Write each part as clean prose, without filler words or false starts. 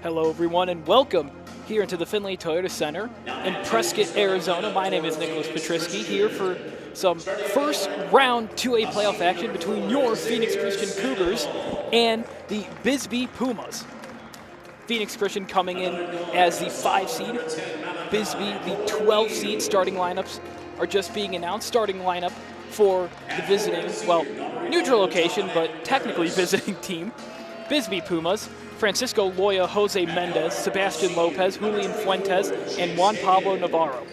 Hello, everyone, and welcome here into the Findlay Toyota Center in Prescott, Arizona. My name is Nicholas Pietrzycki, here for some first round 2A playoff action between your Phoenix Christian Cougars and the Bisbee Pumas. Phoenix Christian coming in as the 5 seed, Bisbee the 12 seed. Starting lineups are just being announced. Starting lineup for the visiting, well, neutral location, but technically visiting team, Bisbee Pumas: Francisco Loya, Jose Mendez, Sebastian Lopez, Julian Fuentes, and Juan Pablo Navarro.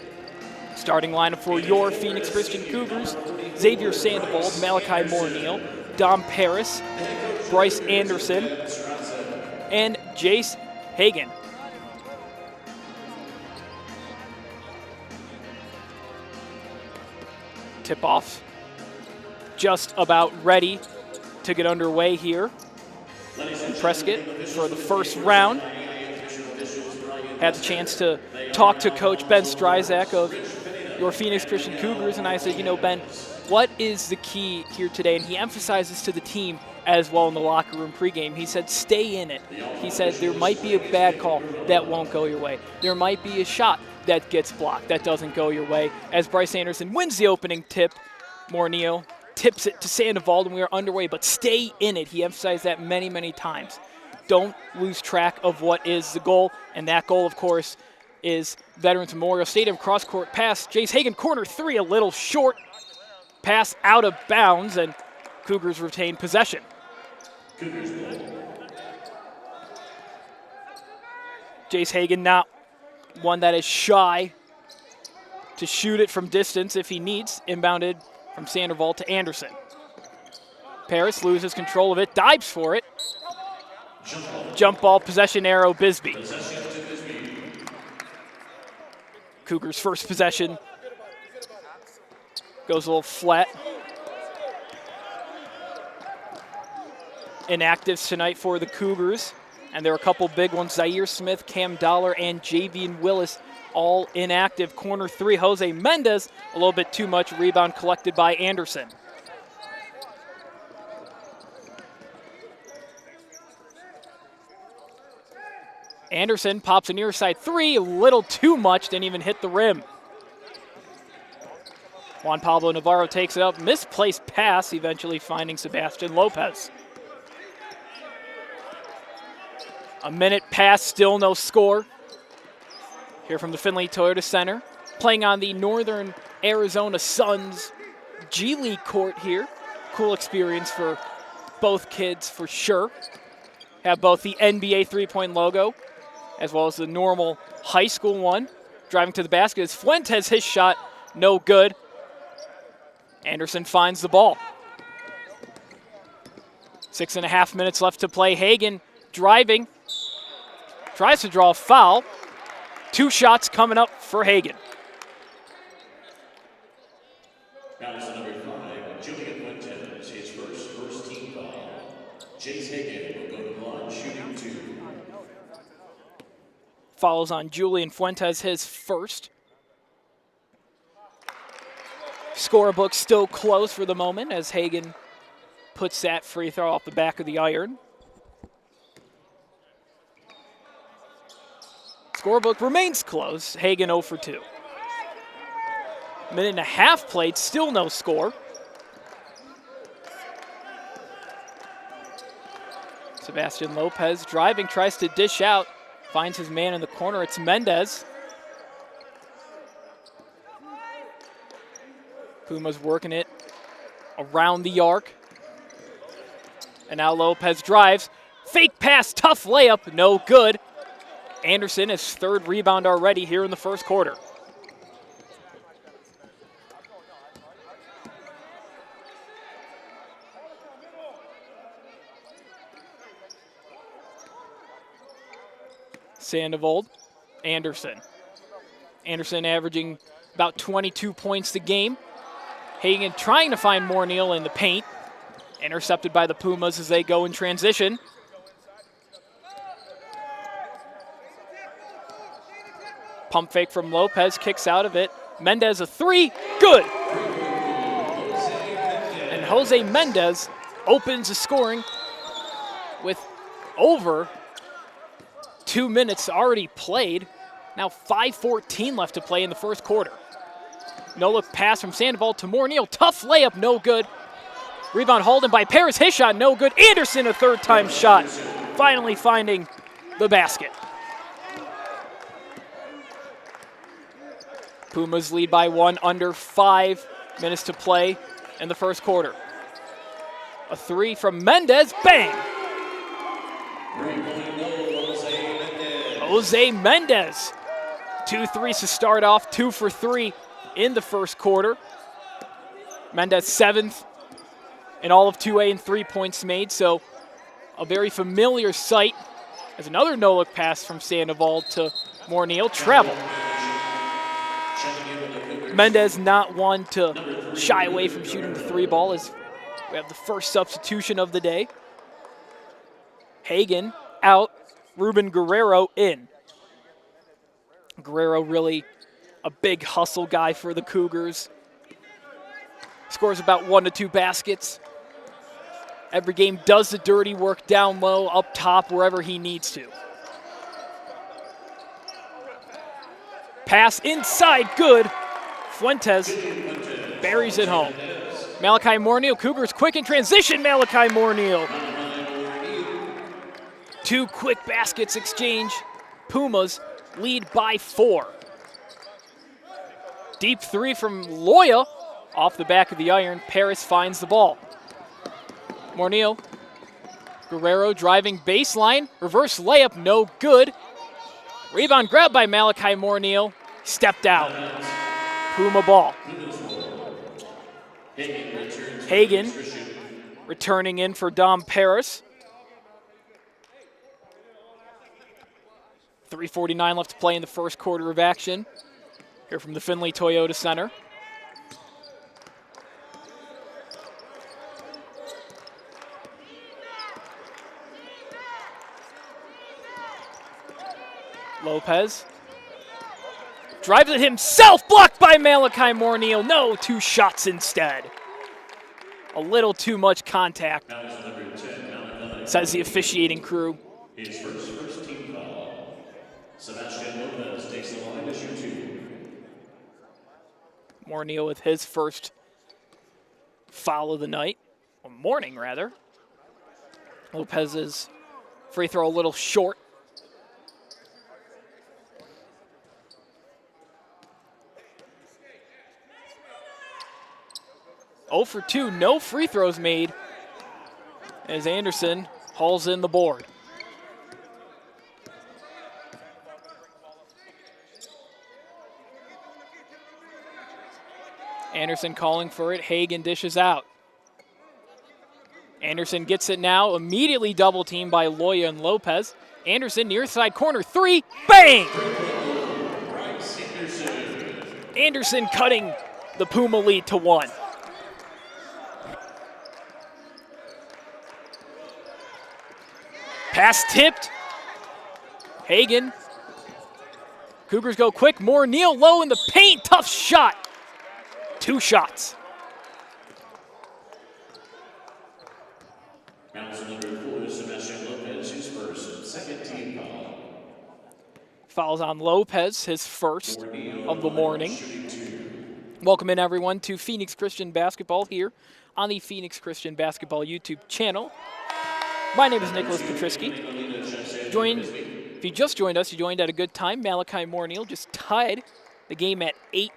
Starting lineup for your Phoenix Christian Cougars: Xavier Sandoval, Malachi Morneal, Dom Paris, Bryce Anderson, and Jace Hagan. Tip-off just about ready to get underway here in Prescott for the first round. Had the chance to talk to Coach Ben Stryzak of your Phoenix Christian Cougars, and I said, Ben, what is the key here today? And he emphasizes to the team as well in the locker room pregame. He said, stay in it. He said, there might be a bad call that won't go your way. There might be a shot that gets blocked that doesn't go your way. As Bryce Anderson wins the opening tip, Morneal tips it to Sandoval, and we are underway, but stay in it. He emphasized that many, many times. Don't lose track of what is the goal, and that goal, of course, is Veterans Memorial Stadium. Cross-court pass, Jace Hagan, corner three, a little short. Pass out of bounds, and Cougars retain possession. Jace Hagan not one that is shy to shoot it from distance if he needs. Inbounded from Sandoval to Anderson. Paris loses control of it, dives for it. Jump ball, possession arrow, Bisbee. Cougars' first possession goes a little flat. Inactives tonight for the Cougars, and there are a couple big ones. Zaire Smith, Cam Dollar, and Javian Willis all inactive. Corner three, Jose Mendez, a little bit too much. Rebound collected by Anderson. Anderson pops a near side three, a little too much, didn't even hit the rim. Juan Pablo Navarro takes it up, misplaced pass, eventually finding Sebastian Lopez. A minute past, still no score. Here from the Findlay Toyota Center, playing on the Northern Arizona Suns G League court here. Cool experience for both kids for sure. Have both the NBA three-point logo as well as the normal high school one. Driving to the basket is Fuentes, his shot no good. Anderson finds the ball. 6.5 minutes left to play. Hagan driving, tries to draw a foul. 2 shots coming up for Hagan. Now is number 5, Julian Fuentes, his first team foul. Jace Hagan will go to the line, shooting 2. Follows on Julian Fuentes, his first. Scorebook still close for the moment as Hagan puts that free throw off the back of the iron. Scorebook remains close. Hagan 0 for 2. Minute and a half played, still no score. Sebastian Lopez driving, tries to dish out, finds his man in the corner. It's Mendez. Pumas working it around the arc. And now Lopez drives. Fake pass, tough layup, no good. Anderson, his 3rd rebound already here in the first quarter. Sandoval, Anderson. Anderson averaging about 22 points a game. Hagan trying to find Morneal in the paint. Intercepted by the Pumas as they go in transition. Pump fake from Lopez, kicks out of it. Mendez a 3, good. And Jose Mendez opens the scoring with over 2 minutes already played. Now 5:14 left to play in the first quarter. No-look pass from Sandoval to Morneal. Tough layup, no good. Rebound hauled in by Paris. His shot, no good. Anderson, a third-time shot. Finally finding the basket. Pumas lead by 1, under 5 minutes to play in the first quarter. A 3 from Mendez, bang! Jose Mendez. 2 threes to start off, 2 for 3 in the first quarter. Mendez 7th in all of 2A and 3 points made, so a very familiar sight. As another no-look pass from Sandoval to Morneal, travel. Mendez not one to shy away from shooting the 3 ball as we have the first substitution of the day. Hagen out, Ruben Guerrero in. Guerrero really a big hustle guy for the Cougars. Scores about 1 to 2 baskets. Every game does the dirty work down low, up top, wherever he needs to. Pass inside, good. Fuentes buries it home. Malachi Morneal, Cougars quick in transition, Malachi Morneal. 2 quick baskets exchange. Pumas lead by 4. Deep 3 from Loya off the back of the iron. Paris finds the ball. Morneal, Guerrero driving baseline. Reverse layup, no good. Rebound grabbed by Malachi Morneal. Stepped out. Puma ball. Hagen returning in for Dom Paris. 3:49 left to play in the first quarter of action. Here from the Findlay Toyota Center. Lopez drives it himself, blocked by Malachi Morneal. No, 2 shots instead. A little too much contact, says the officiating crew. His first team foul. Sebastian Lopez takes the line to shoot 2. Morneal with his first foul of the night, or morning rather. Lopez's free throw a little short. Oh for 2, no free throws made as Anderson hauls in the board. Anderson calling for it. Hagen dishes out. Anderson gets it now, immediately double teamed by Loya and Lopez. Anderson near side corner 3, bang! Anderson cutting the Puma lead to 1. Pass tipped. Hagen. Cougars go quick. Morneal low in the paint. Tough shot. 2 shots. Number 4, Sebastian Lopez, his first, second team foul. Fouls on Lopez, his first of the morning. Welcome in, everyone, to Phoenix Christian Basketball here on the Phoenix Christian Basketball YouTube channel. My name is Nicholas Pietrzycki. If you just joined us, you joined at a good time. Malachi Morneal just tied the game at 8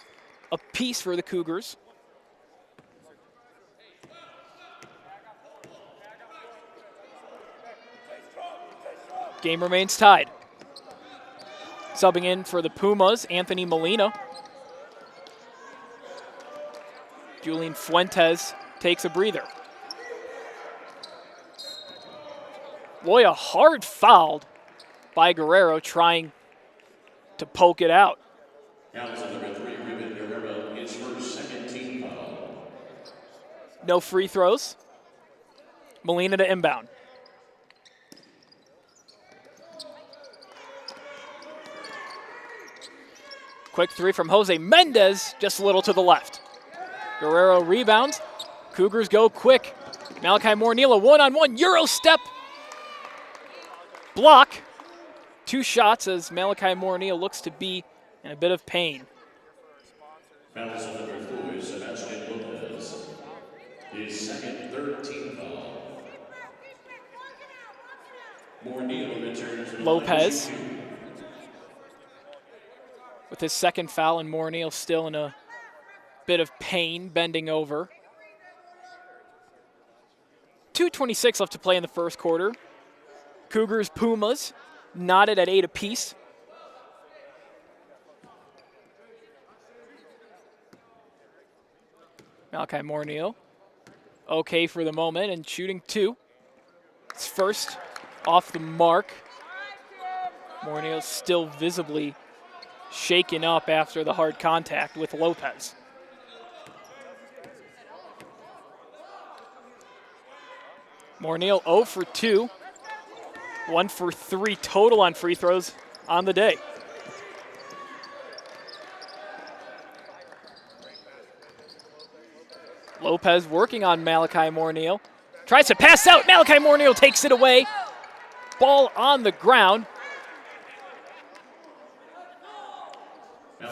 apiece for the Cougars. Game remains tied. Subbing in for the Pumas, Anthony Molina. Julian Fuentes takes a breather. Loya hard fouled by Guerrero, trying to poke it out. Number 3, Ruben Guerrero, his first, second team foul. No free throws. Molina to inbound. Quick 3 from Jose Mendez, just a little to the left. Guerrero rebounds. Cougars go quick. Malachi Morneal, a one-on-one Euro step. Block. 2 shots as Malachi Morneal looks to be in a bit of pain. Fouls on number 4, Sebastian Lopez. His second, third team foul. Morneal returns to the Lopez line to shoot. with his second foul, and Morneal still in a bit of pain, bending over. 2:26 left to play in the first quarter. Cougars, Pumas, knotted at 8 apiece. Malachi Morneal, okay for the moment, and shooting 2. It's first off the mark. Morneal still visibly shaken up after the hard contact with Lopez. Morneal 0 for 2, 1 for 3 total on free throws on the day. Lopez working on Malachi Morneal. Tries to pass out. Malachi Morneal takes it away. Ball on the ground.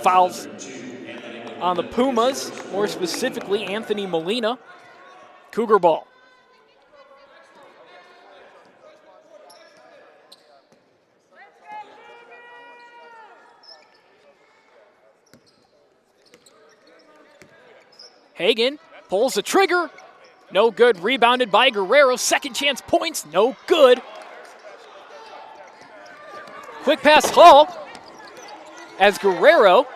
Fouls on the Pumas, more specifically Anthony Molina. Cougar ball. Hagan pulls the trigger. No good. Rebounded by Guerrero. Second chance points. No good. Quick pass Hall as Guerrero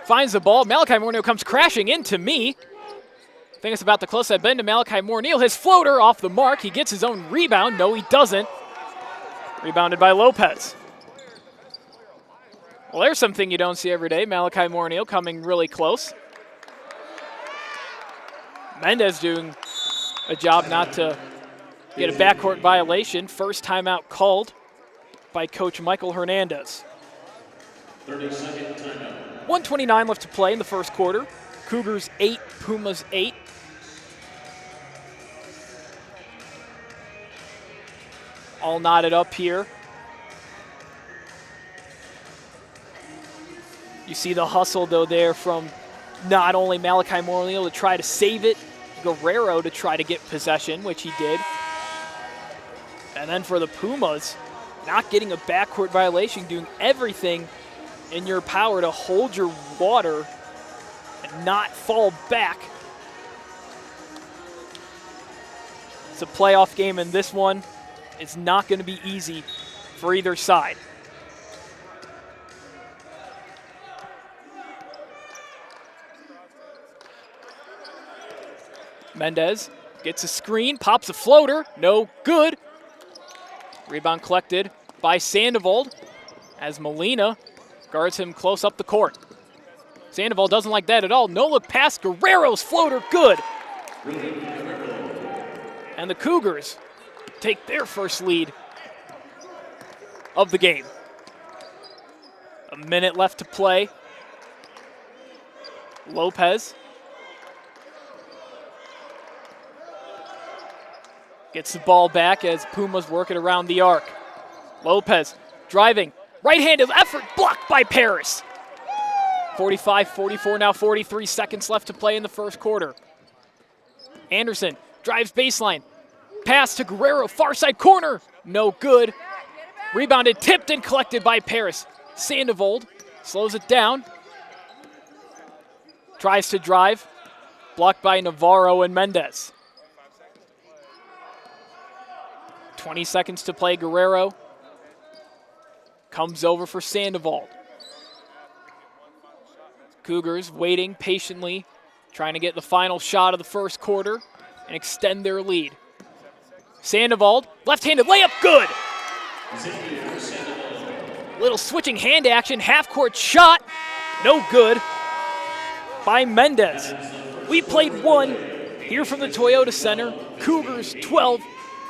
finds the ball. Malachi Morneal comes crashing into me. I think it's about the closest I've been to Malachi Morneal. His floater off the mark. He gets his own rebound. No, he doesn't. Rebounded by Lopez. Well, there's something you don't see every day. Malachi Morneal coming really close. Mendez doing a job not to get a backcourt violation. First timeout called by Coach Michael Hernandez. 30-second timeout. 1:29 left to play in the first quarter. Cougars 8, Pumas 8. All knotted up here. You see the hustle, though, there from not only Malachi Morneal to try to save it, Guerrero to try to get possession, which he did. And then for the Pumas, not getting a backcourt violation, doing everything in your power to hold your water and not fall back. It's a playoff game, and this one is not going to be easy for either side. Mendez gets a screen, pops a floater, no good. Rebound collected by Sandoval as Molina guards him close up the court. Sandoval doesn't like that at all. No look pass, Guerrero's floater, good. And the Cougars take their first lead of the game. A minute left to play. Lopez gets the ball back as Pumas work it around the arc. Lopez driving, right-handed effort, blocked by Paris. 45-44, now 43 seconds left to play in the first quarter. Anderson drives baseline, pass to Guerrero, far side corner, no good. Rebounded, tipped, and collected by Paris. Sandoval slows it down, tries to drive, blocked by Navarro and Mendez. 20 seconds to play. Guerrero comes over for Sandoval. Cougars waiting patiently, trying to get the final shot of the first quarter and extend their lead. Sandoval, left-handed layup, good. Little switching hand action, half-court shot, no good by Mendez. We played one here from the Toyota Center. Cougars 12,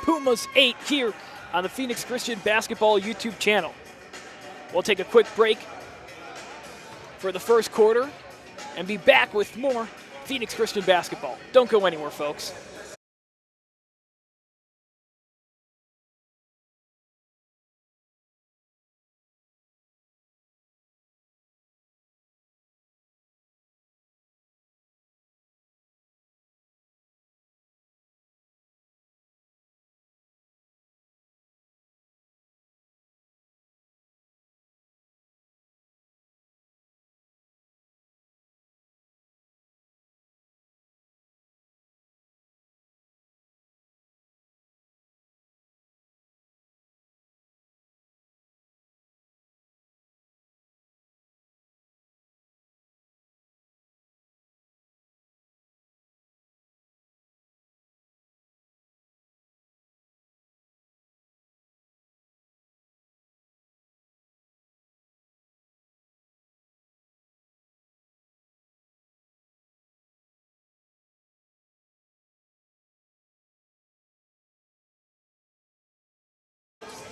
Pumas 8 here on the Phoenix Christian Basketball YouTube channel. We'll take a quick break for the first quarter and be back with more Phoenix Christian Basketball. Don't go anywhere, folks.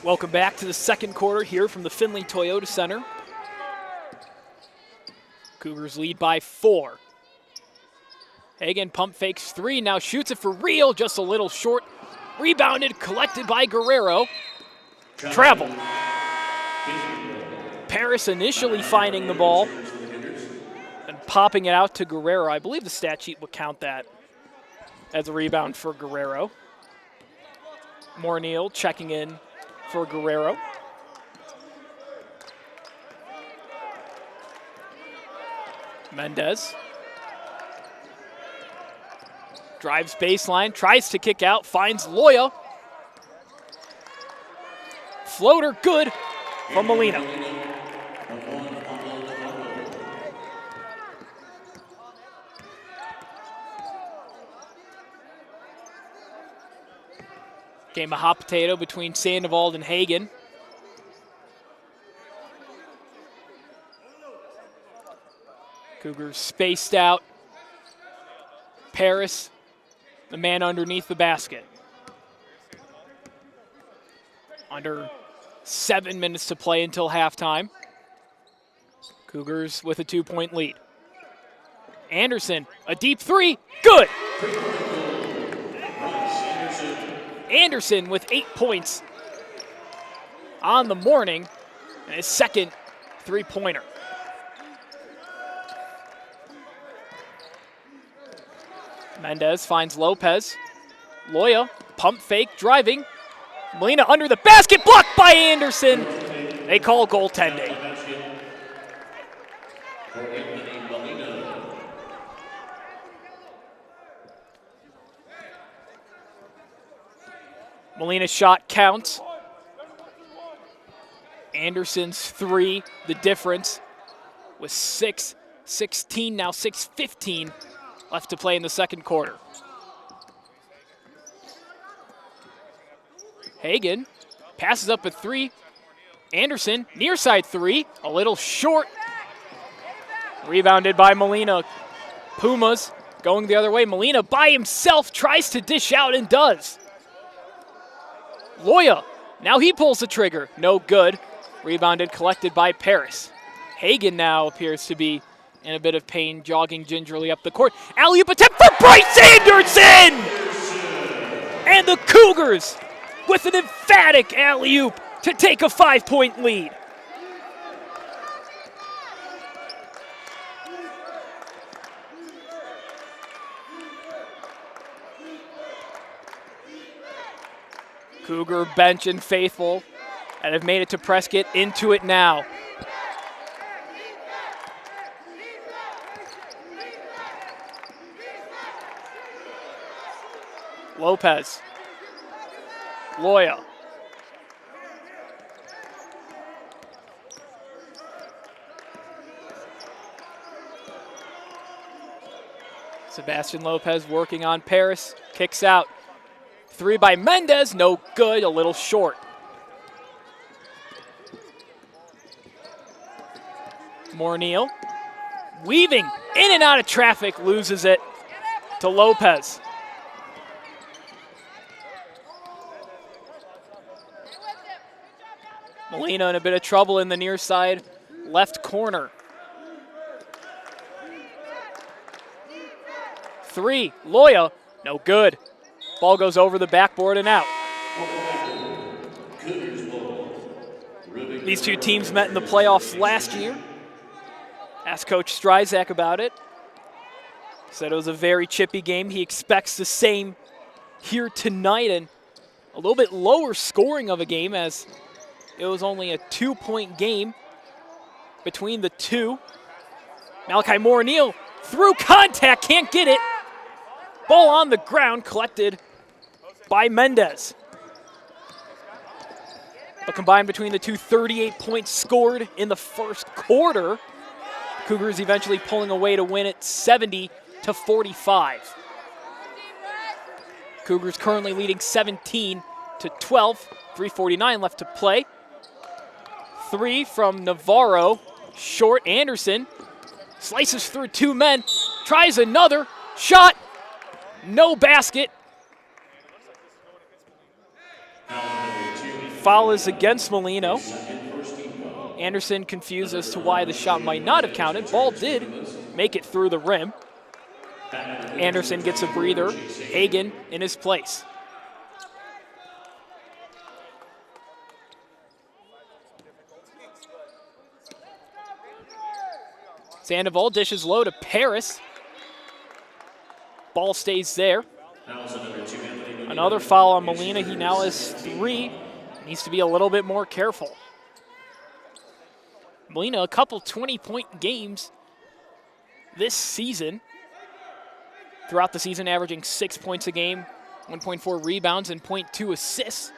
Welcome back to the second quarter here from the Findlay Toyota Center. Cougars lead by 4. Hagen pump fakes 3, now shoots it for real, just a little short. Rebounded, collected by Guerrero. Travel. Paris initially finding the ball and popping it out to Guerrero. I believe the stat sheet would count that as a rebound for Guerrero. Morneal checking in for Guerrero. Mendez drives baseline, tries to kick out, finds Loya. Floater good from Molina. Game of hot potato between Sandoval and Hagen. Cougars spaced out. Paris, the man underneath the basket. Under 7 minutes to play until halftime. Cougars with a 2-point lead. Anderson, a deep 3, good! Anderson with 8 points on the morning and his second 3-pointer. Mendez finds Lopez. Loya, pump fake, driving. Molina under the basket, blocked by Anderson. They call goaltending. Molina's shot counts. Anderson's 3, the difference, with 6:16, now 6:15 left to play in the second quarter. Hagen passes up a 3. Anderson, near side 3, a little short. Rebounded by Molina. Pumas going the other way. Molina by himself tries to dish out and does. Loya, now he pulls the trigger. No good. Rebounded, collected by Paris. Hagen now appears to be in a bit of pain, jogging gingerly up the court. Alley-oop attempt for Bryce Anderson! And the Cougars with an emphatic alley-oop to take a 5-point lead. Cougar bench and faithful and have made it to Prescott, into it now. Lopez. Loya. Sebastian Lopez working on Paris. Kicks out. 3 by Mendez, no good, a little short. Morneal, weaving in and out of traffic, loses it to Lopez. Molina in a bit of trouble in the near side left corner. 3, Loya, no good. Ball goes over the backboard and out. These two teams met in the playoffs last year. Asked Coach Stryzak about it. Said it was a very chippy game. He expects the same here tonight, and a little bit lower scoring of a game as it was only a 2-point game between the two. Malachi Morneal through contact, can't get it. Ball on the ground, collected by Mendez. But combined between the two, 38 points scored in the first quarter. Cougars eventually pulling away to win it 70-45. Cougars currently leading 17-12, 3:49 left to play. 3 from Navarro, short. Anderson slices through 2 men, tries another, shot, no basket. foul is against Molino. Anderson confused as to why the shot might not have counted. Ball did make it through the rim. Anderson gets a breather. Hagen in his place. Sandoval dishes low to Paris. Ball stays there. Another foul on Molina. He now has 3. Needs to be a little bit more careful. Molina, a couple 20-point games this season. Throughout the season, averaging 6 points a game, 1.4 rebounds, and 0.2 assists.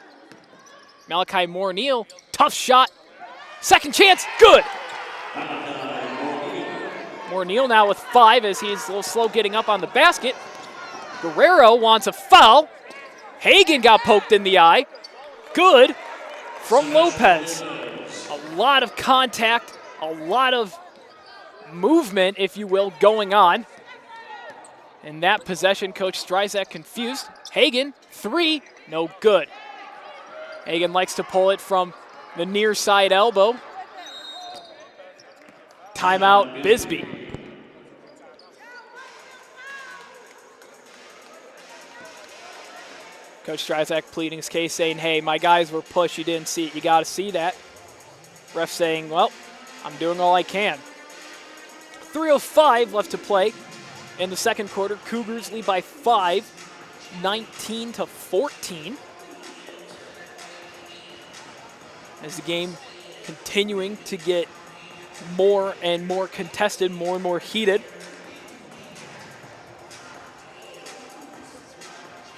Malachi Moore-Neal, tough shot. Second chance, good. Moore-Neal now with 5 as he's a little slow getting up on the basket. Guerrero wants a foul. Hagen got poked in the eye. Good from Lopez. A lot of contact, a lot of movement, if you will, going on. In that possession, Coach Stryzak confused. Hagen, 3, no good. Hagen likes to pull it from the near side elbow. Timeout, Bisbee. Coach Stryzak pleading his case, saying, hey, my guys were pushed, you didn't see it, you gotta see that. Ref saying, well, I'm doing all I can. 3:05 left to play in the second quarter. Cougars lead by 5, 19-14. As the game continuing to get more and more contested, more and more heated.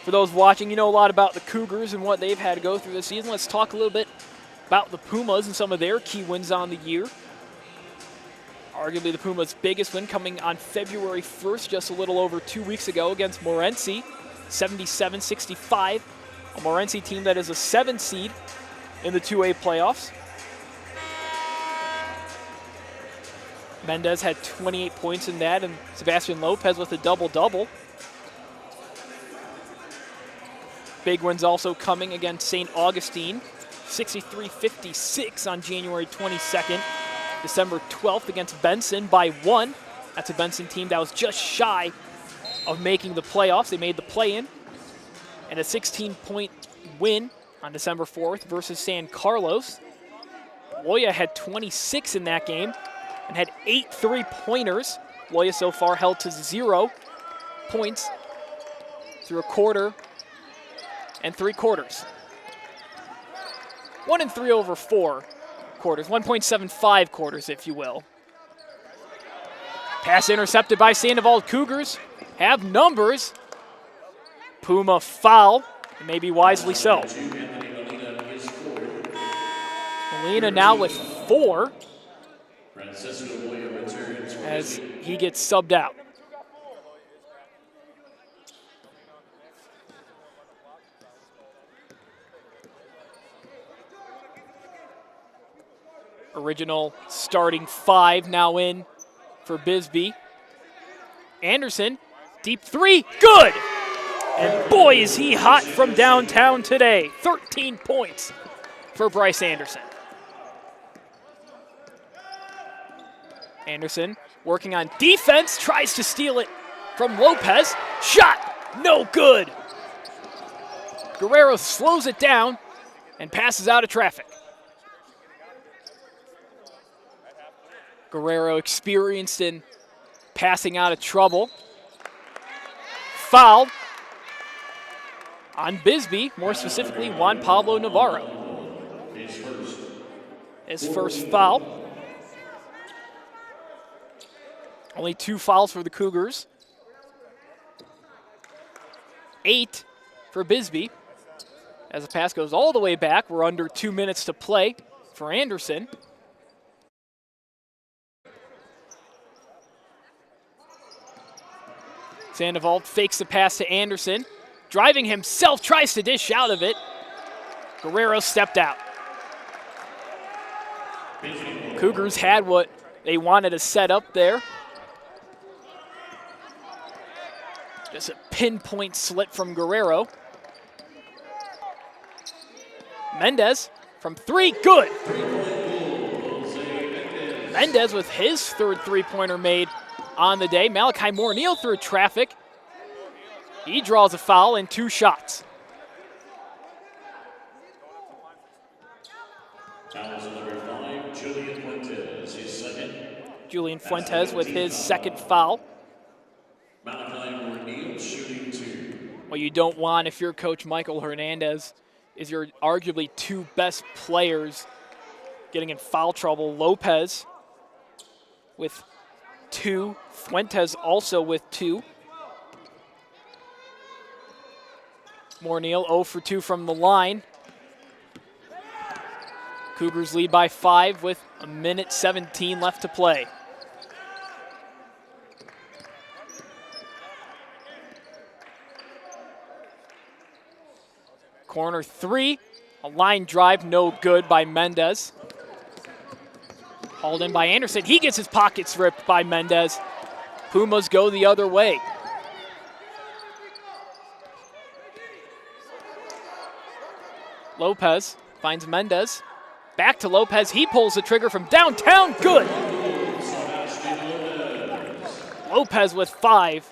For those watching, you know a lot about the Cougars and what they've had to go through this season. Let's talk a little bit about the Pumas and some of their key wins on the year. Arguably the Pumas' biggest win coming on February 1st, just a little over 2 weeks ago against Morenci, 77-65. A Morenci team that is a 7 seed in the 2A playoffs. Mendez had 28 points in that, and Sebastian Lopez with a double-double. Big wins also coming against St. Augustine, 63-56 on January 22nd. December 12th against Benson by 1. That's a Benson team that was just shy of making the playoffs. They made the play-in. And a 16-point win on December 4th versus San Carlos. Loya had 26 in that game and had 8 3-pointers. Loya so far held to 0 points through a quarter and 3 quarters. 1 3 over 4 quarters, 1.75 quarters, if you will. Pass intercepted by Sandoval. Cougars have numbers. Puma foul, and maybe wisely so. Molina now with 4 as he gets subbed out. Original starting 5 now in for Bisbee. Anderson, deep 3, good! And boy, is he hot from downtown today. 13 points for Bryce Anderson. Anderson working on defense, tries to steal it from Lopez. Shot, no good. Guerrero slows it down and passes out of traffic. Guerrero experienced in passing out of trouble. Foul on Bisbee, more specifically Juan Pablo Navarro. His first foul. Only 2 fouls for the Cougars. 8 for Bisbee. As the pass goes all the way back, we're under 2 minutes to play for Anderson. Sandoval fakes the pass to Anderson. Driving himself, tries to dish out of it. Guerrero stepped out. Cougars had what they wanted to set up there. Just a pinpoint slit from Guerrero. Mendez from 3, good. Mendez with his third three-pointer made on the day. Malachi Moore-Neal through traffic. He draws a foul in 2 shots. Julian Fuentes with his second foul. What you don't want if you're Coach Michael Hernandez is your arguably 2 best players getting in foul trouble. Lopez with 2, Fuentes also with 2. Moore-Neal 0 for 2 from the line. Cougars lead by 5 with 1:17 left to play. Corner 3, a line drive, no good by Mendez. Hauled in by Anderson. He gets his pockets ripped by Mendez. Pumas go the other way. Lopez finds Mendez. Back to Lopez. He pulls the trigger from downtown. Good. Lopez with 5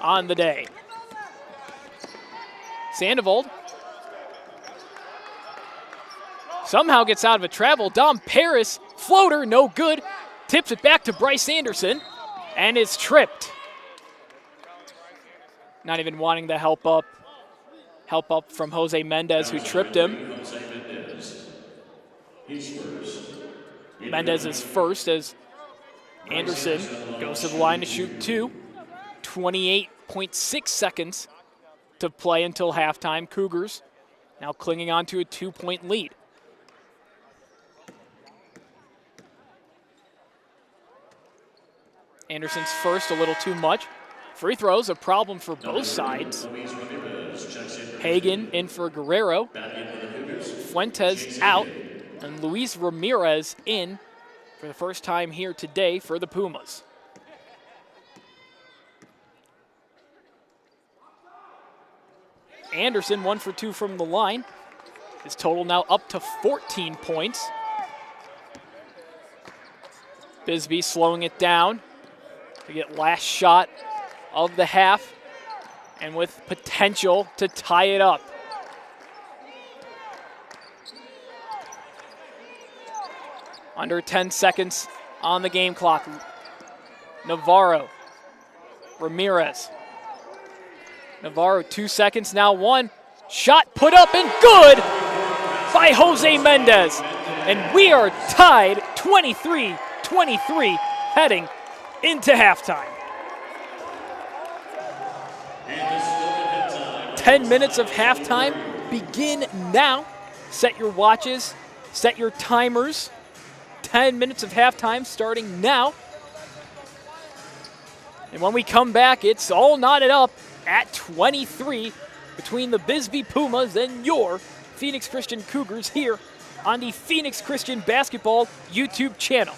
on the day. Sandoval somehow gets out of a travel. Dom Paris, floater, no good. Tips it back to Bryce Anderson and is tripped. Not even wanting the help up from Jose Mendez, who tripped him. Mendez is first as Anderson goes to the line to shoot 2. 28.6 seconds to play until halftime. Cougars now clinging on to a 2-point lead. Anderson's first, a little too much. Free throws, a problem for both sides. Hagan in for Guerrero. Fuentes out, and Luis Ramirez in for the first time here today for the Pumas. Anderson 1 for 2 from the line. His total now up to 14 points. Bisbee slowing it down to get last shot of the half and with potential to tie it up. Under 10 seconds on the game clock. Navarro, Ramirez. Navarro 2 seconds, now 1. Shot put up and good by Jose Mendez. And we are tied 23-23 heading into halftime. 10 minutes of halftime begin now. Set your watches, set your timers. 10 minutes of halftime starting now. And when we come back, it's all knotted up at 23 between the Bisbee Pumas and your Phoenix Christian Cougars here on the Phoenix Christian Basketball YouTube channel.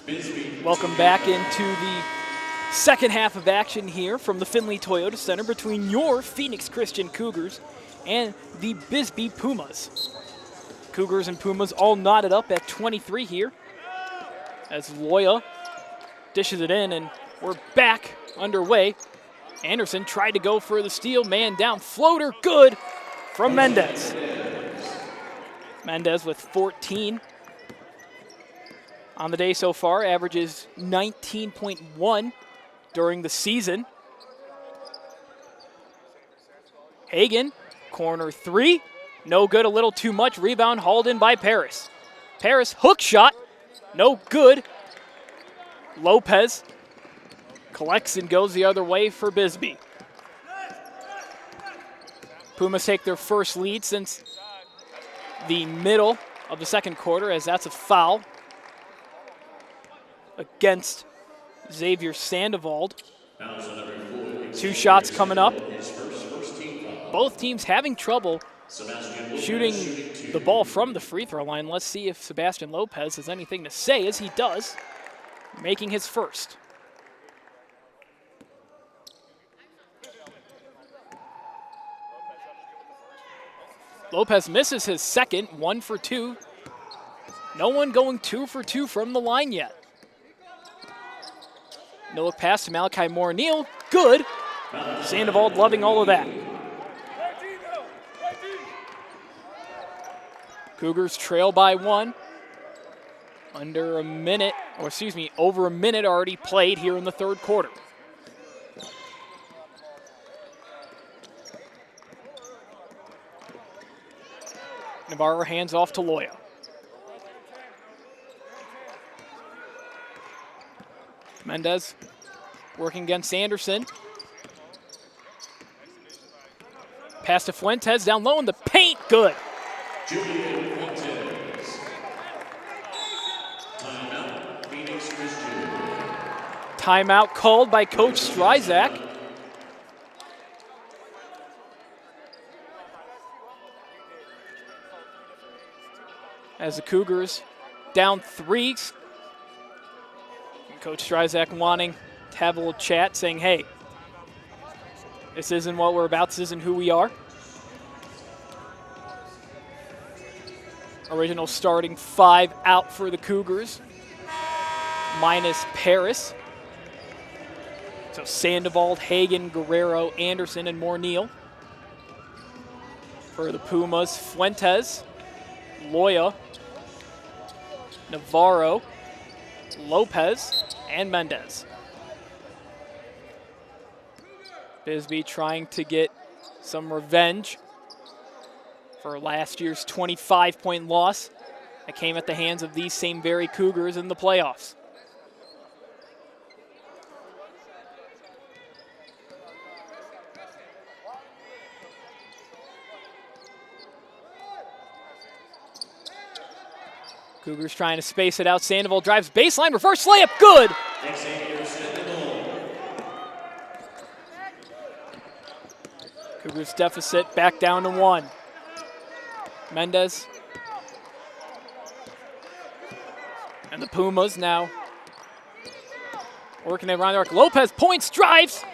Bisbee. Welcome back into the second half of action here from the Findlay Toyota Center between your Phoenix Christian Cougars and the Bisbee Pumas. Cougars and Pumas all knotted up at 23 here as Loya dishes it in, and we're back underway. Anderson tried to go for the steal, man down, floater, good from Mendez. Mendez with 14 on the day so far, averages 19.1 during the season. Hagan, corner three, no good, a little too much, rebound hauled in by Paris. Paris, hook shot, no good. Lopez collects and goes the other way for Bisbee. Pumas take their first lead since the middle of the second quarter, as that's a foul against Xavier Sandoval. Two shots coming up. Both teams having trouble shooting the ball from the free throw line. Let's see if Sebastian Lopez has anything to say, as he does, making his first. Lopez misses his second, 1 for 2. No one going 2 for 2 from the line yet. No look pass to Malachi Moore-Neal, good. Sandoval loving all of that. Cougars trail by 1. Over a minute already played here in the third quarter. Navarro hands off to Loya. Mendez working against Anderson. Pass to Fuentes, down low in the paint, good. Timeout, Phoenix Christian. Timeout called by Coach Stryzak. As the Cougars down 3. Coach Stryzak wanting to have a little chat, saying, hey, this isn't what we're about, this isn't who we are. Original starting 5 out for the Cougars, minus Paris. So Sandoval, Hagan, Guerrero, Anderson, and Moore-Neal. For the Pumas, Fuentes, Loya, Navarro, Lopez, and Mendez. Bisbee trying to get some revenge for last year's 25-point loss that came at the hands of these same very Cougars in the playoffs. Cougars trying to space it out. Sandoval drives baseline, reverse layup, good. Cougars deficit back down to 1. Mendez. And the Pumas now working around the arc. Lopez points, drives.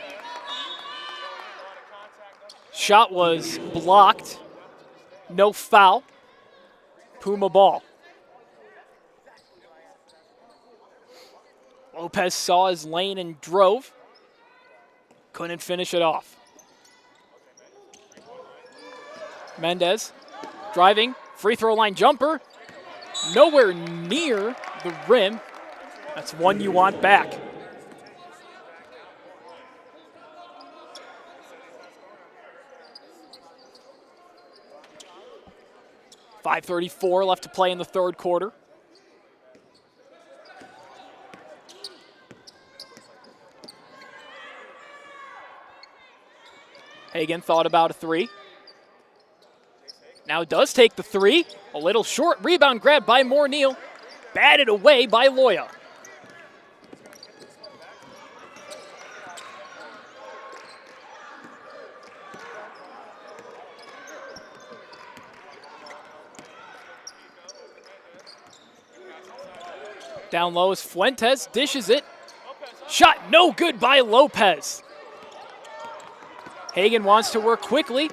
Shot was blocked. No foul. Puma ball. Lopez saw his lane and drove. Couldn't finish it off. Mendez driving, free throw line jumper. Nowhere near the rim. That's one you want back. .534 left to play in the third quarter. Hagan thought about a 3. Now does take the 3. A little short rebound grab by Moore-Neal. Batted away by Loya. Down low is Fuentes, dishes it. Shot no good by Lopez. Hagan wants to work quickly.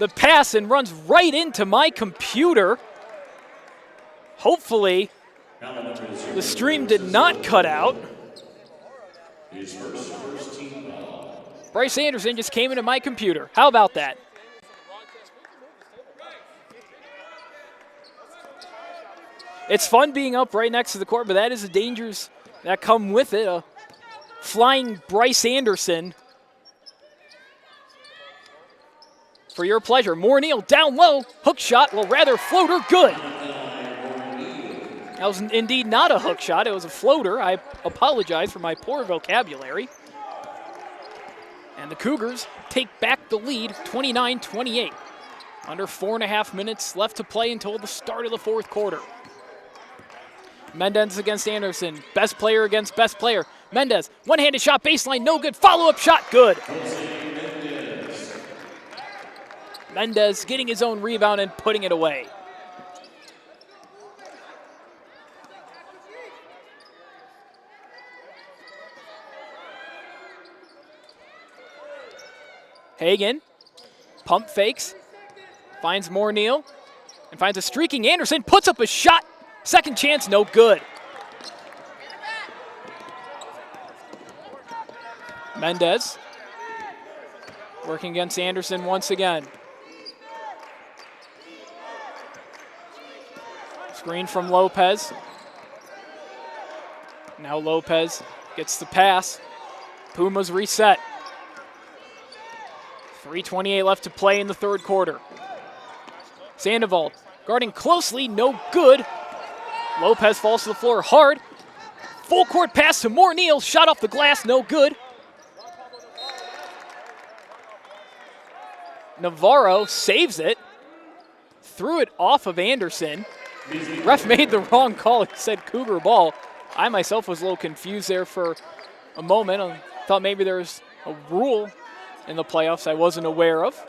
The pass and runs right into my computer. Hopefully, the stream did not cut out. Bryce Anderson just came into my computer. How about that? It's fun being up right next to the court, but that is the dangers that come with it. A flying Bryce Anderson. For your pleasure, Morneal down low, hook shot, well rather floater, good. That was indeed not a hook shot, it was a floater. I apologize for my poor vocabulary. And the Cougars take back the lead, 29-28. Under 4.5 minutes left to play until the start of the fourth quarter. Mendez against Anderson, best player against best player. Mendez, one-handed shot, baseline, no good, follow-up shot, good. Mendez getting his own rebound and putting it away. Hagan, pump fakes, finds Morneal, and finds a streaking Anderson, puts up a shot, second chance, no good. Mendez working against Anderson once again. Screen from Lopez. Now Lopez gets the pass. Pumas reset. 3:28 left to play in the third quarter. Sandoval guarding closely, no good. Lopez falls to the floor hard. Full court pass to Morneal, shot off the glass, no good. Navarro saves it. Threw it off of Anderson. Ref made the wrong call. He said Cougar ball. I myself was a little confused there for a moment. I thought maybe there was a rule in the playoffs I wasn't aware of.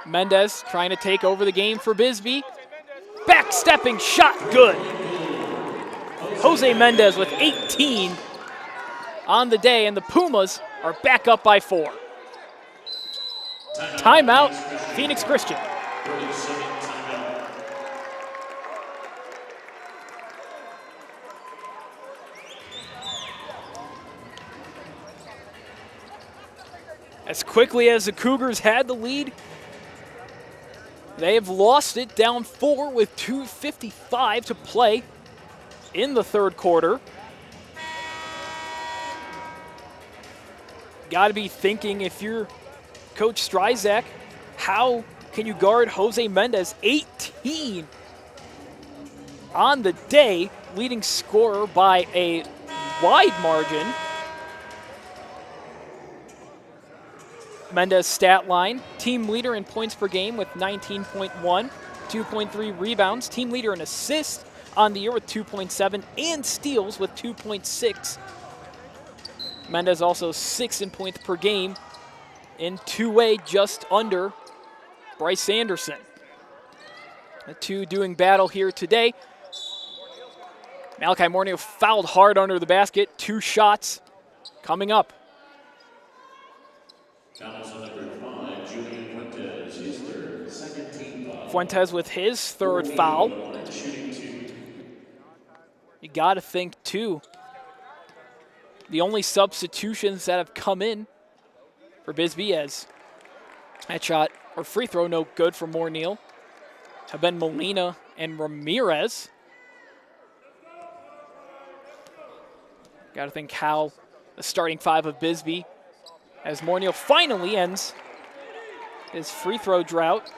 Mendez trying to take over the game for Bisbee. Backstepping shot, good. Jose Mendez with 18 on the day, and the Pumas are back up by 4. Timeout, Phoenix Christian. As quickly as the Cougars had the lead, they have lost it, down 4 with 2:55 to play in the third quarter. Got to be thinking, if you're Coach Stryzak, how can you guard Jose Mendez? 18 on the day, leading scorer by a wide margin. Mendez stat line, team leader in points per game with 19.1, 2.3 rebounds, team leader in assists on the year with 2.7, and steals with 2.6. Mendez also 6th in points per game, in two-way just under Bryce Anderson. The two doing battle here today. Malachi Morneal fouled hard under the basket, 2 shots coming up. Fuentes with his third foul. You got to think, too, the only substitutions that have come in for Bisbee as that shot or free throw no good for Morneal have been Molina and Ramirez. Got to think how the starting 5 of Bisbee, as Morneal finally ends his free throw drought.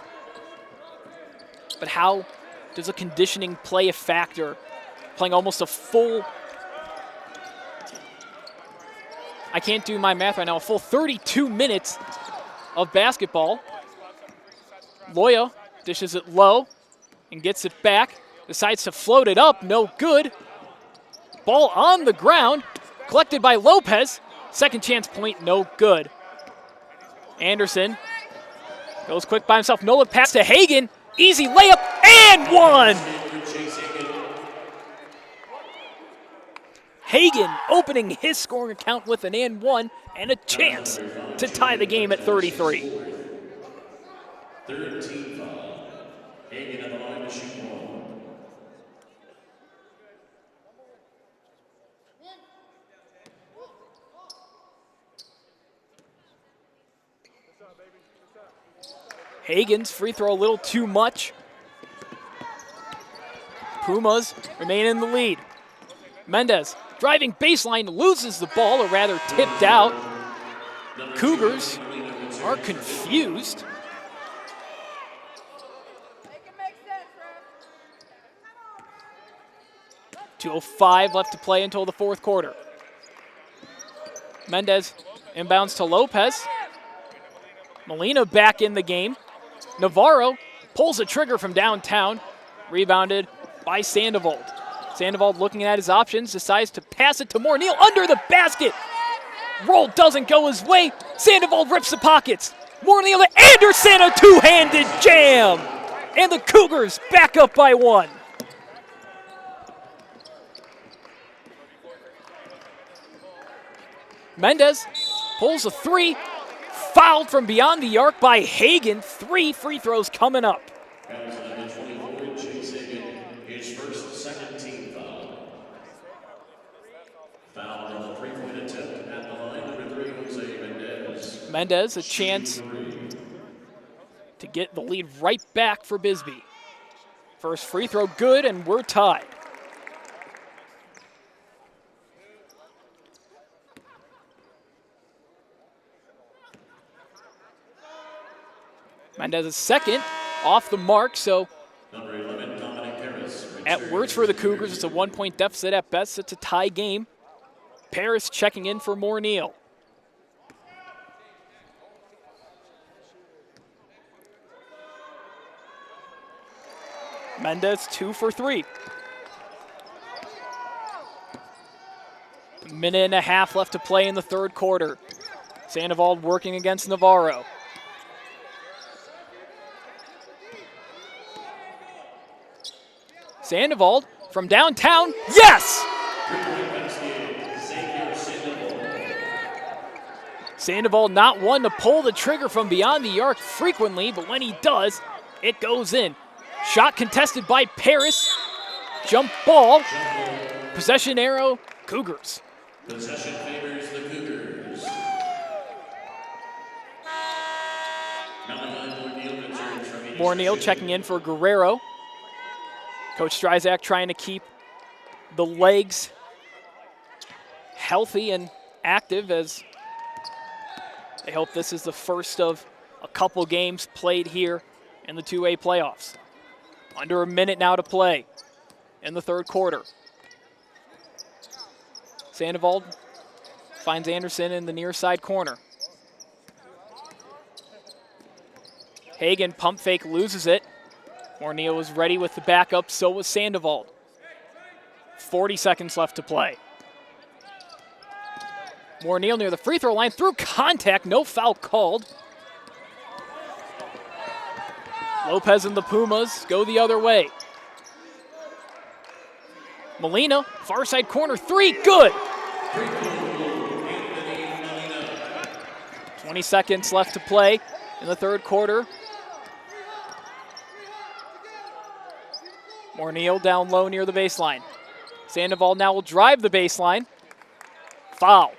But how does the conditioning play a factor? Playing almost a full, I can't do my math right now, a full 32 minutes of basketball. Loya dishes it low and gets it back. Decides to float it up, no good. Ball on the ground, collected by Lopez. Second chance point, no good. Anderson Goes quick by himself. No look pass to Hagen. Easy layup and one. Hagen opening his scoring account with an and one and a chance to tie the game at 33. Third team foul. Hagen on the line to shoot one. Hagen's free throw a little too much. Pumas remain in the lead. Mendez driving baseline, loses the ball, or rather tipped out. Cougars are confused. .205 left to play until the fourth quarter. Mendez inbounds to Lopez. Molina back in the game. Navarro pulls the trigger from downtown. Rebounded by Sandoval. Sandoval looking at his options, decides to pass it to Moore-Neal under the basket. Roll doesn't go his way. Sandoval rips the pockets. Moore-Neal to Anderson, a two-handed jam. And the Cougars back up by one. Mendez pulls a three. Fouled from beyond the arc by Hagen. 3 free throws coming up. His first second team foul. Foul on the three-point attempt at the line, number 3, Jose Mendez. Mendez, a chance to get the lead right back for Bisbee. First free throw good, and we're tied. Mendez's second off the mark, so Number 11, Dominic Paris. at worst for the Cougars, it's a 1-point deficit. At best, it's a tie game. Paris checking in for Moore-Neal. Mendez 2 for 3. A minute and a half left to play in the third quarter. Sandoval working against Navarro. Sandoval from downtown, yes! Sandoval not one to pull the trigger from beyond the arc frequently, but when he does, it goes in. Shot contested by Paris. Jump ball. Possession arrow, Cougars. Possession favors the Cougars. Moore-Neal checking in for Guerrero. Coach Stryzak trying to keep the legs healthy and active as they hope this is the first of a couple games played here in the 2A playoffs. Under a minute now to play in the third quarter. Sandoval finds Anderson in the near side corner. Hagen pump fake, loses it. Moore-Neal was ready with the backup, so was Sandoval. 40 seconds left to play. Moore-Neal near the free throw line, through contact, no foul called. Lopez and the Pumas go the other way. Molina, far side corner, 3, good! 20 seconds left to play in the third quarter. Moore-Neal down low near the baseline. Sandoval now will drive the baseline. Foul.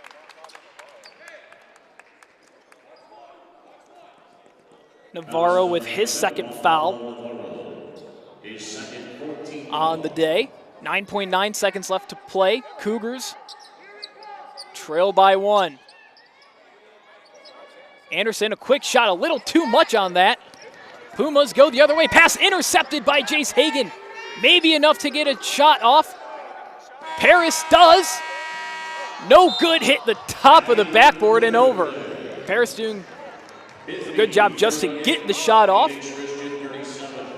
Navarro with his second foul on the day. 9.9 seconds left to play. Cougars trail by 1. Anderson, a quick shot, a little too much on that. Pumas go the other way. Pass intercepted by Jace Hagen. Maybe enough to get a shot off. Paris does. No good, hit the top of the backboard and over. Paris doing a good job just to get the shot off.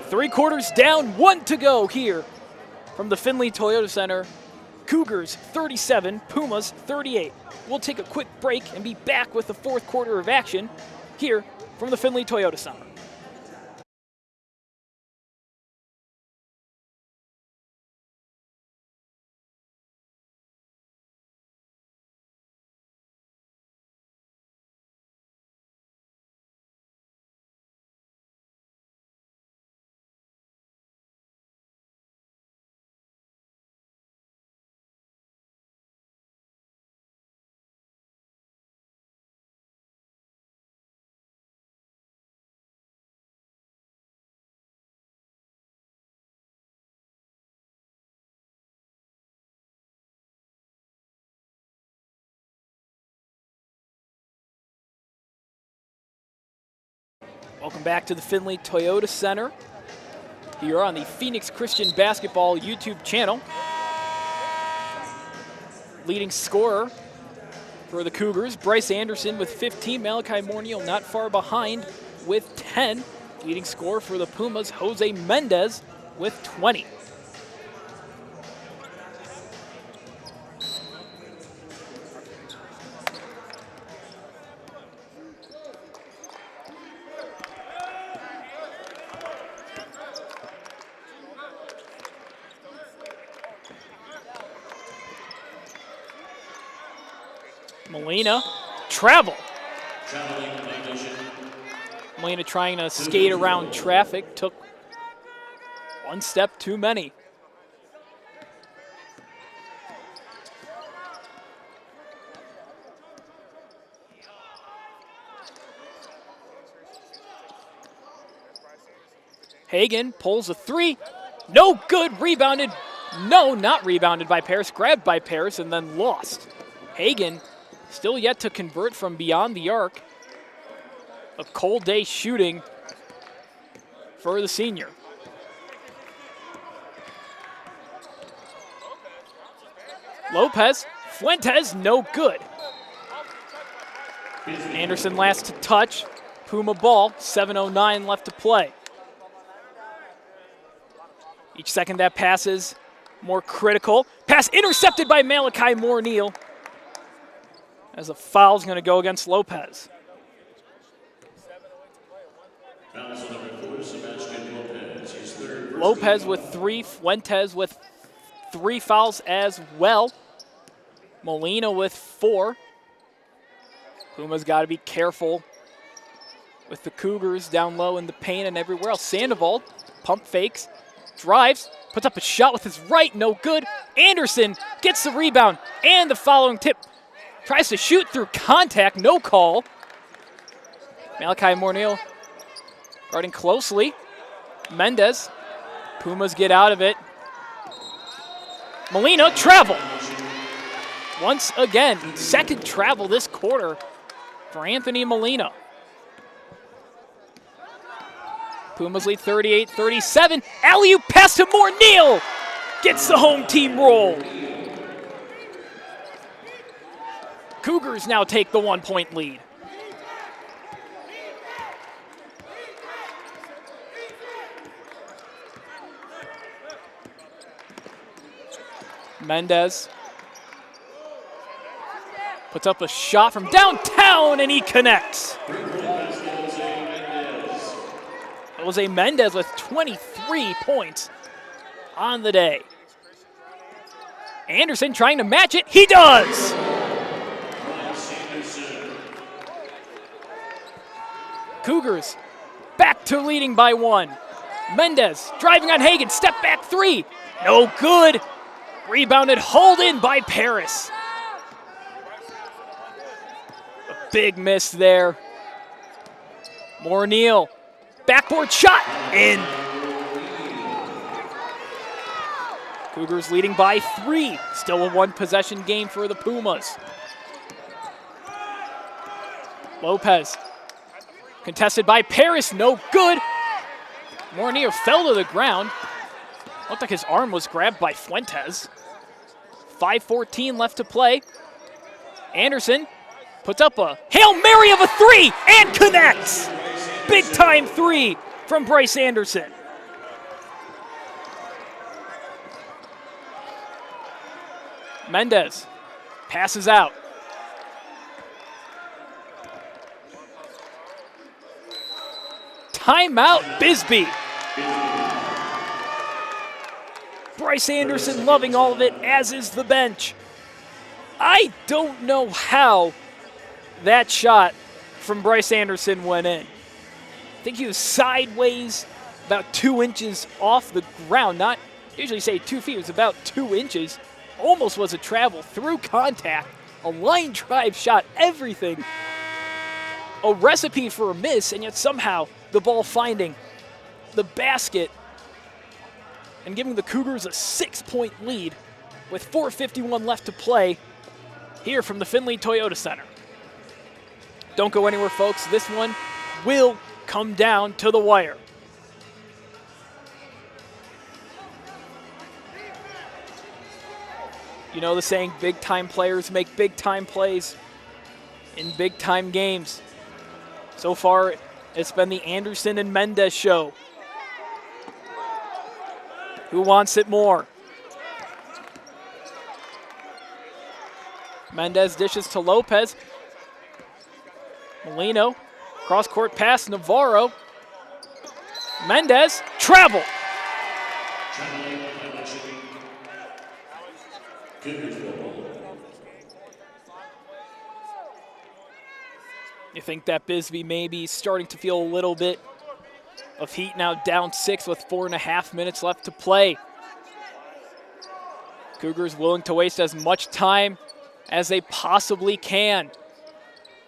3 quarters down, 1 to go here from the Findlay Toyota Center. Cougars 37, Pumas 38. We'll take a quick break and be back with the fourth quarter of action here from the Findlay Toyota Center. Welcome back to the Findlay Toyota Center here on the Phoenix Christian Basketball YouTube channel. Leading scorer for the Cougars, Bryce Anderson with 15. Malachi Morneal not far behind with 10. Leading scorer for the Pumas, Jose Mendez with 20. Molina, travel. Molina trying to skate around traffic, took one step too many. Hagan pulls a three, no good, rebounded. No, not rebounded by Paris, grabbed by Paris and then lost. Hagan still yet to convert from beyond the arc. A cold day shooting for the senior. Lopez, Fuentes, no good. Anderson last to touch. Puma ball, 7:09 left to play. Each second that passes, more critical. Pass intercepted by Malachi Morneal, as a foul's going to go against Lopez. Lopez with 3, Fuentes with 3 fouls as well. Molina with 4. Puma's got to be careful with the Cougars down low in the paint and everywhere else. Sandoval, pump fakes, drives, puts up a shot with his right, no good. Anderson gets the rebound and the following tip. Tries to shoot through contact, no call. Malachi Morneal guarding closely. Mendez, Pumas get out of it. Molina, travel. Once again, second travel this quarter for Anthony Molina. Pumas lead 38-37. Alley-oop pass to Morneal. Gets the home team roll. Cougars now take the 1-point lead. Mendez puts up a shot from downtown and he connects. Jose Mendez with 23 points on the day. Anderson trying to match it. He does! Cougars back to leading by 1. Mendez driving on Hagan, step back 3. No good. Rebounded, hauled in by Paris. A big miss there. Morneal, backboard shot, in. Cougars leading by 3. Still a 1-possession game for the Pumas. Lopez, contested by Paris, no good. Morneal fell to the ground. Looked like his arm was grabbed by Fuentes. 5:14 left to play. Anderson puts up a Hail Mary of a 3 and connects. Big time 3 from Bryce Anderson. Mendez passes out. Timeout, Bisbee. Bryce Anderson loving all of it, as is the bench. I don't know how that shot from Bryce Anderson went in. I think he was sideways, about 2 inches off the ground. Not usually say 2 feet, it was about 2 inches. Almost was a travel through contact, a line drive shot, everything. A recipe for a miss, and yet somehow the ball finding the basket and giving the Cougars a 6-point lead with 4:51 left to play here from the Findlay Toyota Center. Don't go anywhere, folks. This one will come down to the wire. You know the saying, big-time players make big-time plays in big-time games. So far, it's been the Anderson and Mendez show. Who wants it more? Mendez dishes to Lopez. Molino, cross-court pass, Navarro. Mendez, travel. You think that Bisbee may be starting to feel a little bit of heat now, down 6 with 4.5 minutes left to play. Cougars willing to waste as much time as they possibly can.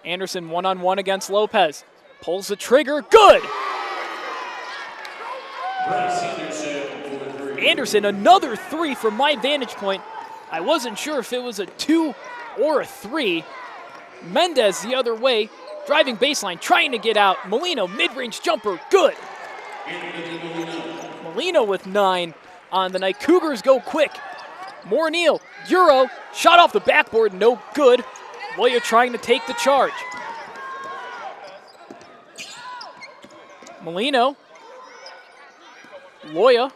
Anderson one-on-one against Lopez. Pulls the trigger, good! Anderson, another 3 from my vantage point. I wasn't sure if it was a 2 or a 3. Mendez the other way, driving baseline, trying to get out. Molino, mid-range jumper, good. Molino with 9 on the night. Cougars go quick. Morneal, Euro, shot off the backboard, no good. Loya trying to take the charge. Molino, Loya.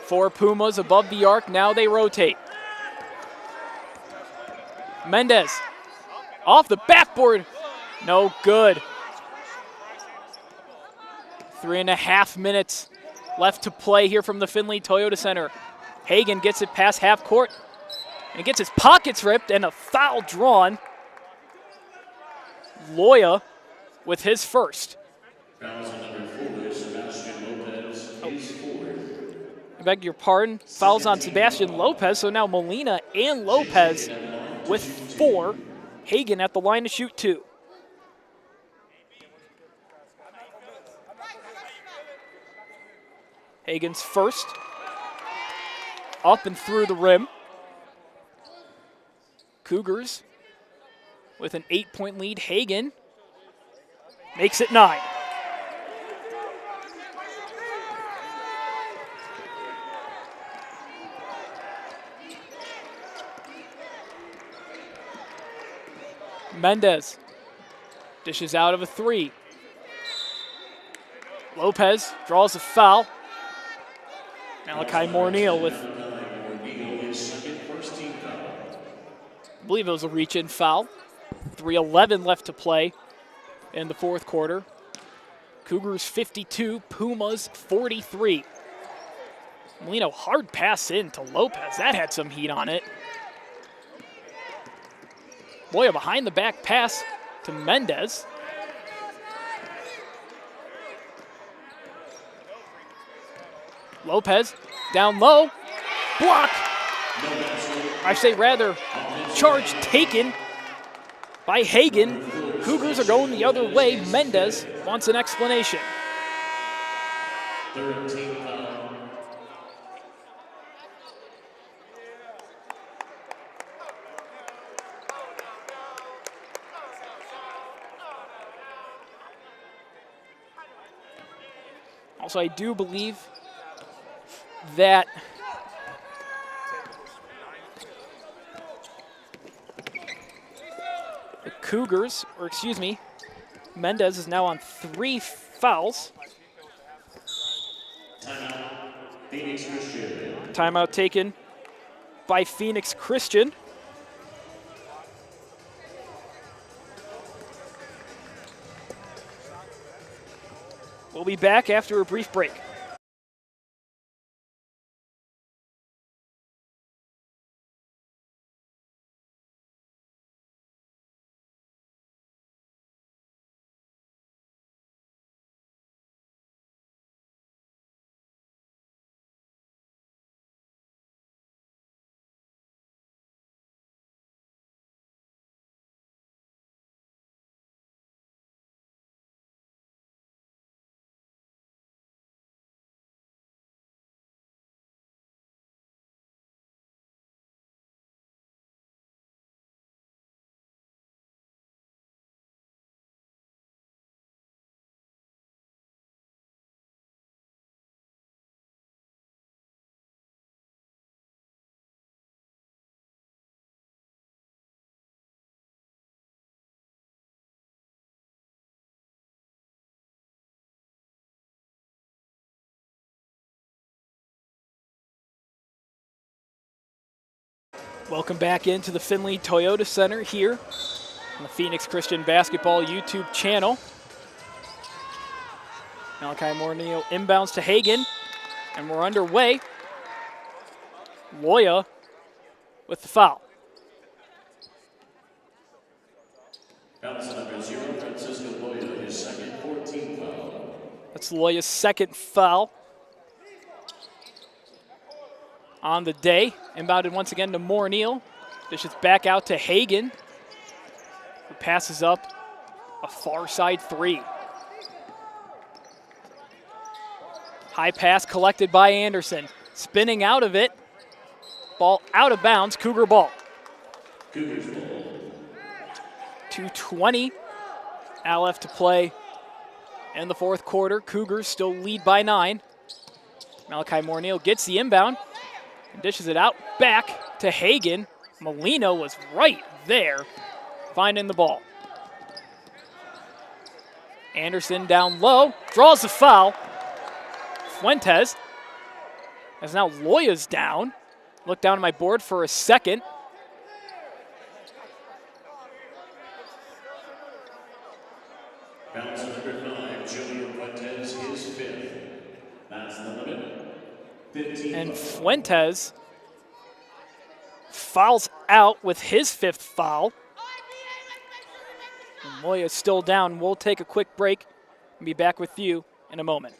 4 Pumas above the arc, now they rotate. Mendez, off the backboard, no good. 3.5 minutes left to play here from the Findlay Toyota Center. Hagan gets it past half court, and he gets his pockets ripped and a foul drawn. Loya with his first. I beg your pardon, fouls on Sebastian Lopez, so now Molina and Lopez with 4. Hagan at the line to shoot 2. Hagan's first, up and through the rim. Cougars with an 8-point lead. Hagan makes it 9. Mendez dishes out of a 3. Lopez draws a foul. Malachi Morneal with, I believe it was a reach-in foul. 3:11 left to play in the fourth quarter. Cougars 52, Pumas 43. Molino, hard pass in to Lopez. That had some heat on it. Boy, a behind the back pass to Mendez. Lopez down low, block. I say rather, charge taken by Hagan. Cougars are going the other way. Mendez wants an explanation. Also, I do believe that the Cougars, or excuse me, Mendez is now on 3 fouls. Timeout taken by Phoenix Christian. We'll be back after a brief break. Welcome back into the Findlay Toyota Center here on the Phoenix Christian Basketball YouTube channel. Malachi Morneal inbounds to Hagan, and we're underway. Loya with the foul. Number 0, Francisco Loya, his second 14th foul. That's Loya's second foul on the day. Inbounded once again to Morneal. Dishes back out to Hagan, who passes up a far side three. High pass collected by Anderson. Spinning out of it. Ball out of bounds. Cougar ball. Cougars ball. 2:20 now left to play in the fourth quarter. Cougars still lead by 9. Malachi Morneal gets the inbound and dishes it out back to Hagan. Molino was right there finding the ball. Anderson down low, draws the foul. Fuentes, as now Loya's down. Look down at my board for a second. Bounce number 5, Julian Fuentes, his 5th. That's the limit. 15. And Fuentes fouls out with his 5th foul. And Loya's still down. We'll take a quick break and be back with you in a moment.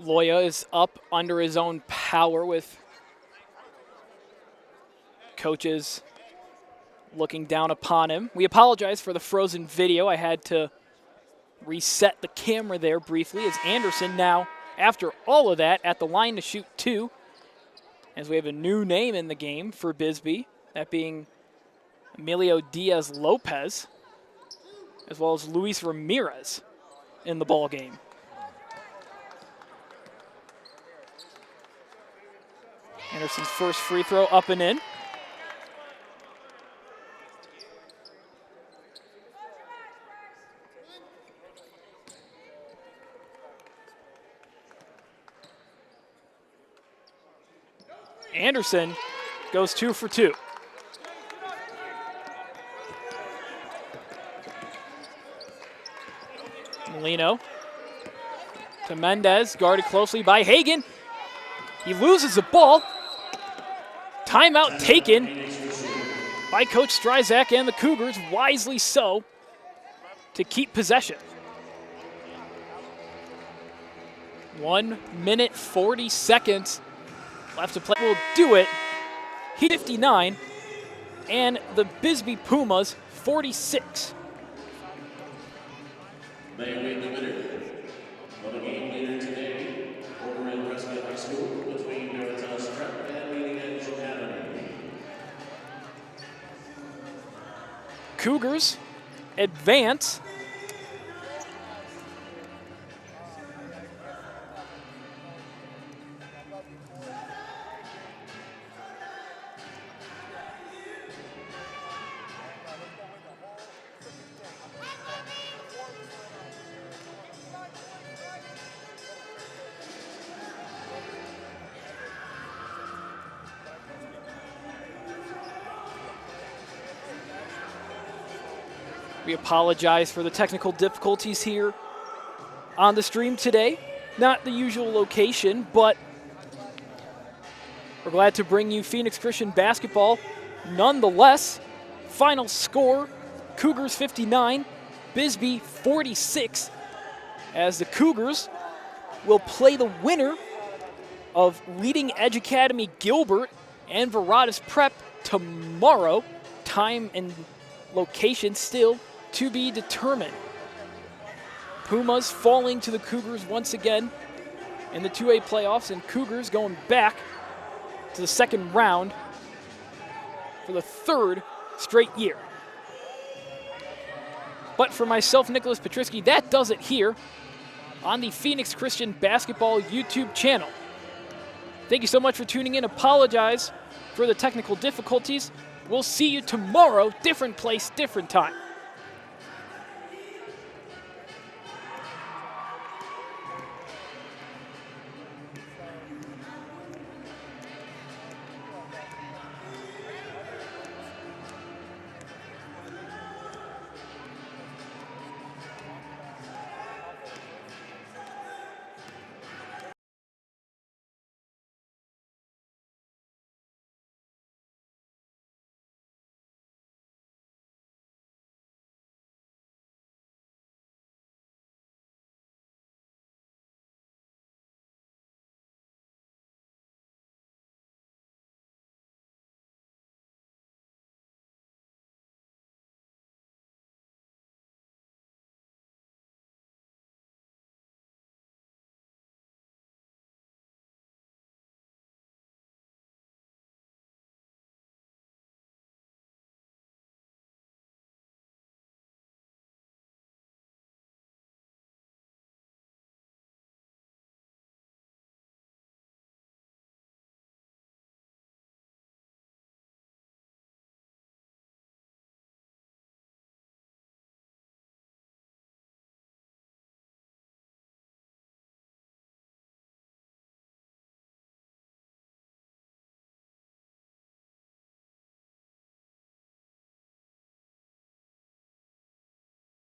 Loya is up under his own power with coaches looking down upon him. We apologize for the frozen video. I had to reset the camera there briefly as Anderson now, after all of that, at the line to shoot 2, as we have a new name in the game for Bisbee, that being Emilio Diaz-Lopez, as well as Luis Ramirez in the ball game. Anderson's first free throw up and in. Anderson goes 2 for 2. Molino to Mendez, guarded closely by Hagan. He loses the ball. Timeout taken by Coach Stryzak and the Cougars, wisely so, to keep possession. 1 minute, 40 seconds left to play. Will do it. He 59, and the Bisbee Pumas 46. They await the winner of a game later today over in Prescott High School between Northwest Prep and Leading Edge Academy. Cougars advance. We apologize for the technical difficulties here on the stream today. Not the usual location, but we're glad to bring you Phoenix Christian basketball nonetheless. Final score, Cougars 59, Bisbee 46, as the Cougars will play the winner of Leading Edge Academy Gilbert and Verradas Prep tomorrow. Time and location still to be determined. Pumas falling to the Cougars once again in the 2A playoffs, and Cougars going back to the second round for the third straight year. But for myself, Nicholas Pietrzycki, that does it here on the Phoenix Christian Basketball YouTube channel. Thank you so much for tuning in. Apologize for the technical difficulties. We'll see you tomorrow, different place, different time.